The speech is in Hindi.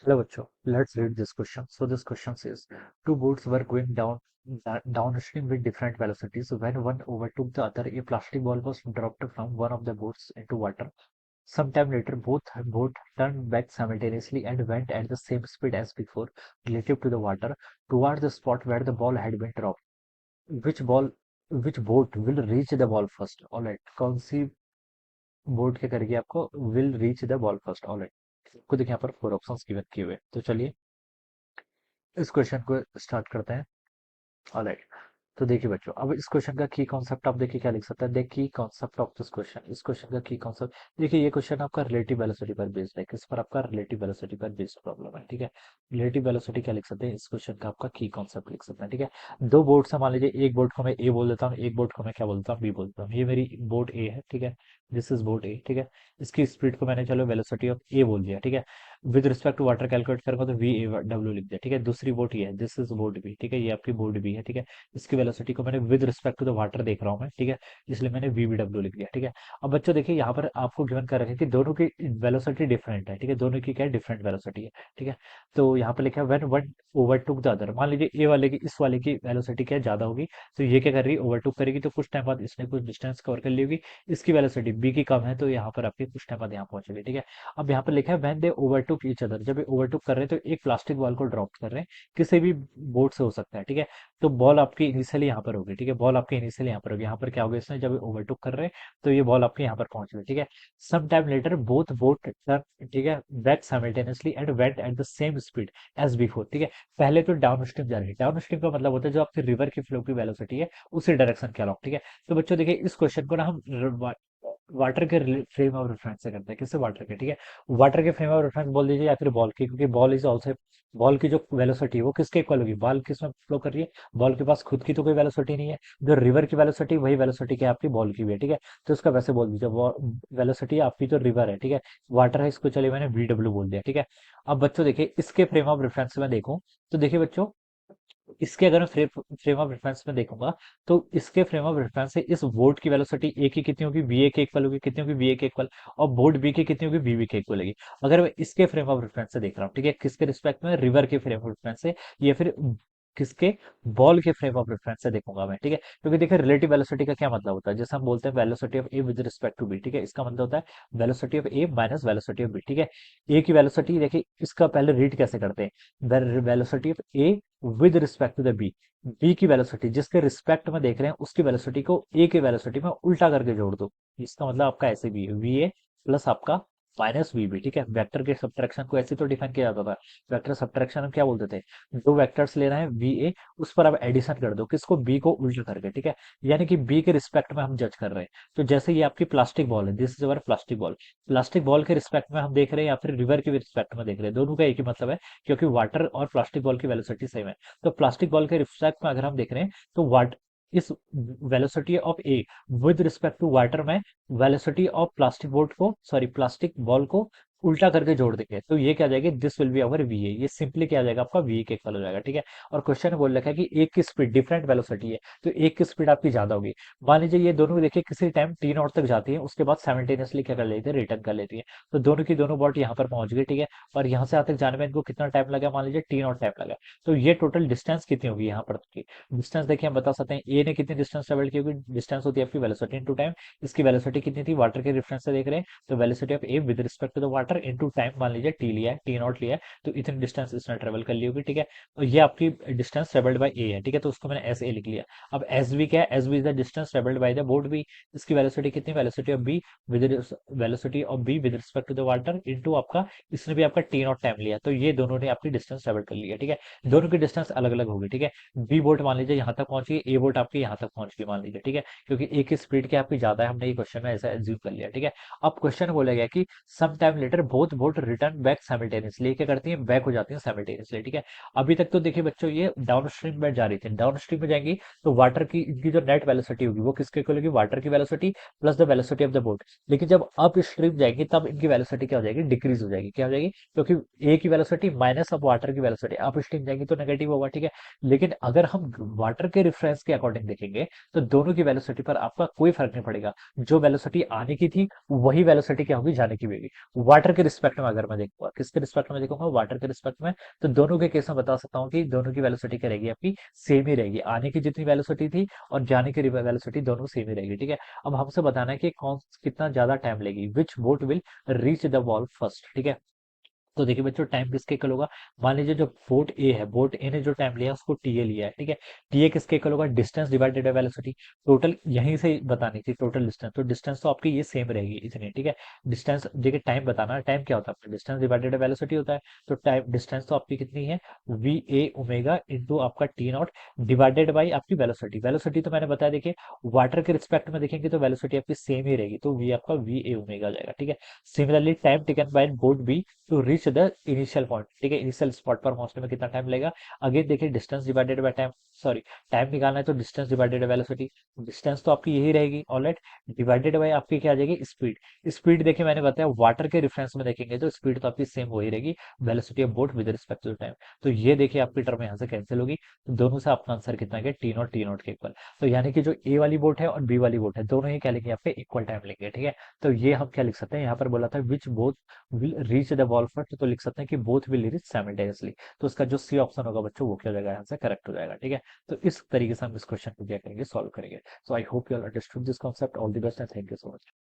Hello, Bacho. Let's read this question. So this question says, two boats were going downstream with different velocities. When one overtook the other, a plastic ball was dropped from one of the boats into water. Sometime later, both boats turned back simultaneously and went at the same speed as before, relative to the water, toward the spot where the ball had been dropped. Which ball, which boat will reach the ball first? All right. कौन सी बोट क्या करेगी आपको will reach the ball first? All right, आपको देखिए यहाँ पर फोर ऑप्शंस गिवन किए हुए हैं। तो चलिए इस क्वेश्चन को स्टार्ट करते हैं। ऑलराइट, तो देखिए बच्चों, अब इस क्वेश्चन का की कॉन्सेप्ट आप देखिए क्या लिख सकते हैं। देखिए कॉन्सेप्ट ऑफ दिस क्वेश्चन, इस क्वेश्चन का की कॉन्सेप्ट देखिए। ये क्वेश्चन आपका रिलेटिव वेलोसिटी पर बेस्ड है। किस पर? आपका रिलेटिव वेलोसिटी पर बेस्ड प्रॉब्लम है, ठीक है। रिलेटिव वेलोसिटी क्या लिख सकते हैं इस क्वेश्चन का? आपका की कॉन्सेप्ट लिख सकते हैं, ठीक है। दो बोट्स है, मान लीजिए एक बोट को मैं ए बोल देता हूँ, एक बोट को मैं क्या बोलता हूँ? बी बोलता हूँ। ये मेरी बोट ए है, ठीक है। दिस इज बोट ए, ठीक है। इसकी स्पीड को मैंने चलो वेलोसिटी ऑफ ए बोल दिया, ठीक है। With respect to water calculate करूंगा तो वी ए डब्ल्यू लिख दिया, ठीक है। दूसरी बोट ये है, दिस इज बोट बी, ठीक है। ये आपकी बोट बी है, ठीक है। इसकी वेलोसिटी को मैंने with respect to the water देख रहा हूँ मैं, ठीक है, इसलिए मैंने वी बी डब्ल्यू लिख दिया, ठीक है। अब बच्चों देखिए यहाँ पर आपको गिवन कर रखे हैं कि दोनों की वेलोसिटी डिफरेंट है, ठीक है। दोनों की क्या है? डिफरेंट वेलोसिटी है, ठीक है। तो यहाँ पर लिखा है when one overtook the other. मान लीजिए ए वाले की इस वाले की वेलोसिटी क्या है? ज्यादा होगी, तो ये क्या कर रही है? ओवरटुक करेगी, तो कुछ टाइम बाद इसने कुछ डिस्टेंस कवर कर ली होगी। इसकी वेलोसिटी बी की कम है, तो यहाँ पर आपके कुछ टाइम बाद यहाँ पहुंचेगी, ठीक है। अब यहाँ पर लिखा है when they overtook each other. जब ये ओवरटुक कर रहे हैं तो एक प्लास्टिक बॉल को ड्रॉप कर रहे हैं, किसी भी बोट से हो सकता है, ठीक है। तो बॉल आपकी इनिशियली यहाँ पर होगी, ठीक है। बॉल आपकी इनिशियली यहाँ पर होगी। यहाँ पर क्या होगा? इसने जब ओवरटुक कर रहे हैं तो ये बॉल आपके यहाँ पर पहुंच गई, ठीक है। Some time later both boat turn, ठीक है, back simultaneously and went at the same speed as before, ठीक है। पहले तो डाउन स्ट्रीम जा रही है। डाउन स्ट्रीम का मतलब होता है जो आपकी रिवर की फ्लो की वेलोसिटी है उसी डायरेक्शन के अलॉन्ग, ठीक है। तो बच्चों देखिए इस क्वेश्चन को ना हम वाटर के फ्रेम ऑफ रेफरेंस से करते हैं। किससे? वाटर के, ठीक है। वाटर के फ्रेम ऑफ रेफरेंस बोल दीजिए या फिर बॉल की, क्योंकि बॉल इज ऑल्सो, बॉल की जो वेलोसिटी है वो किसके इक्वल होगी? बॉल किसमें फ्लो कर रही है? बॉल के पास खुद की तो कोई वेलोसिटी नहीं है। जो रिवर की वेलोसिटी वही वेलोसिटी क्या है आपकी? बॉल की भी है, ठीक है। तो इसका वैसे बोल दीजिए वेलोसिटी आपकी जो रिवर है, ठीक है। वाटर है, इसको चलिए मैंने वी डब्ल्यू बोल दिया, ठीक है। अब बच्चों देखिए इसके फ्रेम ऑफ रेफरेंस में देखूं तो देखिए बच्चों, इसके अगर मैं फ्रेम ऑफ रेफरेंस में देखूंगा तो इसके फ्रेम ऑफ रेफरेंस से इस बोर्ड की वेलोसिटी ए की कितनी होगी? वी ए के इक्वल होगी। कितनी होगी? वी ए के इक्वल। और बोर्ड बी की कितनी होगी? वी बी के इक्वल होगी। अगर मैं इसके फ्रेम ऑफ रेफरेंस से देख रहा हूँ, ठीक है, किसके रिस्पेक्ट में? रिवर के फ्रेम ऑफ रेफरेंस से, या फिर किसके? बॉल के फ्रेम ऑफ रेफरेंस से देखूंगा मैं, ठीक है। क्योंकि देखिए रिलेटिव वेलोसिटी का क्या मतलब होता है? जैसे हम बोलते हैं velocity of A with respect to B, ठीक है। इसका मतलब होता है velocity of A minus velocity of B, ठीक है। ए की वेलोसिटी देखिए, इसका पहले रीड कैसे करते हैं? Velocity of A with respect to the B, B की वेलोसिटी जिसके रिस्पेक्ट में देख रहे हैं उसकी वेलोसिटी को ए की वेलोसिटी में उल्टा करके जोड़ दो। इसका मतलब आपका ऐसे भी है वी ए प्लस आपका माइनस वी बी, ठीक है। वेक्टर के सब्ट्रैक्शन को ऐसे तो डिफाइन किया जाता था। वेक्टर सब्ट्रैक्शन हम क्या बोलते थे? दो वेक्टर्स ले रहे हैं वी ए, उस पर आप एडिशन कर दो, किसको? बी को उल्टा करके, ठीक है। यानी कि बी के रिस्पेक्ट में हम जज कर रहे हैं। तो जैसे ये आपकी प्लास्टिक बॉल है, this is our plastic ball. Plastic ball के रिस्पेक्ट में हम देख रहे हैं या फिर रिवर के रिस्पेक्ट में देख रहे हैं, दोनों का एक ही मतलब है, क्योंकि वाटर और प्लास्टिक बॉल की वेलोसिटी सेम है। तो प्लास्टिक बॉल के रिफ्लेक्ट में अगर हम देख रहे हैं तो what is velocity of A with respect to water में वेलोसिटी ऑफ प्लास्टिक बोट को, सॉरी प्लास्टिक बॉल को उल्टा करके जोड़ देंगे तो ये क्या आ जाएगी? This will be our V A. ये सिंपली क्या आ जाएगा? आपका वी ए के इक्वल हो जाएगा, ठीक है। और क्वेश्चन में बोल रखा है कि एक की स्पीड डिफरेंट वेलोसिटी है, तो एक की स्पीड आपकी ज्यादा होगी। मान लीजिए ये दोनों देखिए किसी टाइम टी नॉट तक जाती है, उसके बाद साइमल्टेनियसली क्या कर लेती है? रिटर्न कर लेती है। तो दोनों की दोनों बॉट यहाँ पर पहुंच गई, ठीक है। और यहाँ से यहाँ तक जाने में इनको कितना टाइम लगा? मान लीजिए टी नॉट टाइम लगा। तो ये टोटल डिस्टेंस कितनी होगी यहाँ पर की? डिस्टेंस देखिए हम बता सकते हैं ए ने कितनी डिस्टेंस ट्रेवल की होगी। डिस्टेंस होती है आपकी वेलोसिटी इनटू टाइम। इसकी वेलोसिटी कितनी थी? वाटर के रेफरेंस से देख रहे हैं तो velocity of A with respect to the water into time, मान लीजिए टी लिया है, टी नॉट लिया है, तो इतनी डिस्टेंस इसने ट्रेवल कर ली होगी, ठीक है। और ये आपकी डिस्टेंस ट्रेवल्ड बाय ए है, ठीक है। तो उसको मैंने एस ए लिख लिया। अब एस बी क्या है? S B is the distance travelled by the boat B. इसकी वेलोसिटी कितनी? Velocity of B with velocity of B with respect to the water into आपका, इसने भी आपका टी नॉट टाइम लिया, तो ये दोनों ने आपकी डिस्टेंस ट्रेवल कर लिया, ठीक है। दोनों की डिस्टेंस अलग अलग होगी, ठीक है। बी बोट मान लीजिए यहाँ तक पहुंच गई, ए बोट आपकी यहाँ तक पहुंच गई मान लीजिए, ठीक है। क्योंकि ए की स्पीड क्या आपकी ज्यादा है, हमने ये क्वेश्चन में ऐसा एज्यूम कर लिया, ठीक है। अब क्वेश्चन बोला गया कि some time later both boat return back simultaneously, क्या करती है? बैक हो जाती है साइमल्टेनियसली, ठीक है। अभी तक तो देखिए बच्चों ये डाउन स्ट्रीम में जा रही थी, डाउन स्ट्रीम में जाएंगी तो वाटर की इनकी जो नेट वेलोसिटी होगी वो किसके इक्वल होगी? वाटर की velocity plus the velocity of the boat. लेकिन जब अप स्ट्रीम जाएंगी तब इनकी वेलोसिटी क्या हो जाएगी? डिक्रीज हो जाएगी। क्या हो जाएगी? क्योंकि ए की वेलोसिटी माइनस ऑफ वाटर की वेलोसिटी, अप स्ट्रीम जाएंगी तो नेगेटिव होगा, ठीक है। लेकिन अगर हम वाटर के रेफरेंस के अकॉर्डिंग देखेंगे तो दोनों की वेलोसिटी पर आपका कोई फर्क नहीं पड़ेगा। जो वेलोसिटी आने की थी वही वेलोसिटी क्या होगी? जाने की भी होगी। वाटर के रिस्पेक्ट में अगर मैं देखूंगा, किसके रिस्पेक्ट में देखूंगा, वाटर के रिस्पेक्ट में, तो दोनों के केस में बता सकता हूँ कि दोनों की वेलोसिटी क्या रहेगी, आपकी सेम ही रहेगी। आने की जितनी वेलोसिटी थी और जाने की वेलोसिटी दोनों सेम ही रहेगी, ठीक है। अब हमसे बताना है कि कौन कितना ज्यादा टाइम लेगी, which boat will reach the wall first, ठीक है। तो देखिए बच्चों, टाइम किसके इक्वल होगा, मान लीजिए जो बोट ए है, बोट ए ने जो टाइम लिया उसको टी ए लिया है, ठीक है। टी ए किसके इक्वल होगा, distance divided by velocity. Total यहीं से बतानी थी टोटल डिस्टेंस, तो डिस्टेंस तो आपकी ये सेम रहेगी इतनी, ठीक है। डिस्टेंस देखिए, टाइम बताना है, टाइम क्या होता है आपका, डिस्टेंस डिवाइडेड बाय वेलोसिटी होता है। तो टाइम डिस्टेंस तो आपकी कितनी है, वी ए ओमेगा इंटू आपका टी नॉट डिवाइडेड बाई आपकी वेलोसिटी। वेलोसिटी तो मैंने बताया, देखिए वाटर के रिस्पेक्ट में देखेंगे तो वेलोसिटी आपकी सेम ही रहेगी, तो वी आपका वी ए ओमेगा जाएगा, ठीक है। Similarly time taken by boat B to reach the initial point, ठीक है, इनिशियल स्पॉट पर पहुंचने में कितना टाइम लगेगा। अगेन देखिए, distance divided by time, sorry, time निकालना है तो distance divided by velocity. Distance तो आपकी यही रहेगी, ऑलराइट, डिवाइडेड बाय आपकी क्या आ जाएगी, स्पीड। स्पीड देखिए मैंने बताया वाटर के रेफरेंस में देखेंगे तो स्पीड तो आपकी सेम वही रहेगी, velocity of boat with respect to time. तो ये देखिए आपकी टर्म यहाँ से कैंसिल होगी, तो दोनों से आपका आंसर कितना है, टी नॉट के इक्वल। तो यानी कि जो ए वाली बोट है और बी वाली बोट है, दोनों ही क्या लेंगे, आपके इक्वल टाइम लेंगे, ठीक है। तो ये हम क्या लिख सकते हैं, यहाँ पर बोला था which both will reach the wall first, तो लिख सकते हैं कि बोथ विल रीच साइमल्टेनियसली। तो उसका जो सी ऑप्शन होगा बच्चों, वो क्या हो जाएगा, यहाँ से करेक्ट हो जाएगा, ठीक है। तो इस तरीके से हम इस क्वेश्चन को क्या करेंगे, सॉल्व करेंगे। So I hope you all understood this concept. All the best and thank you so much.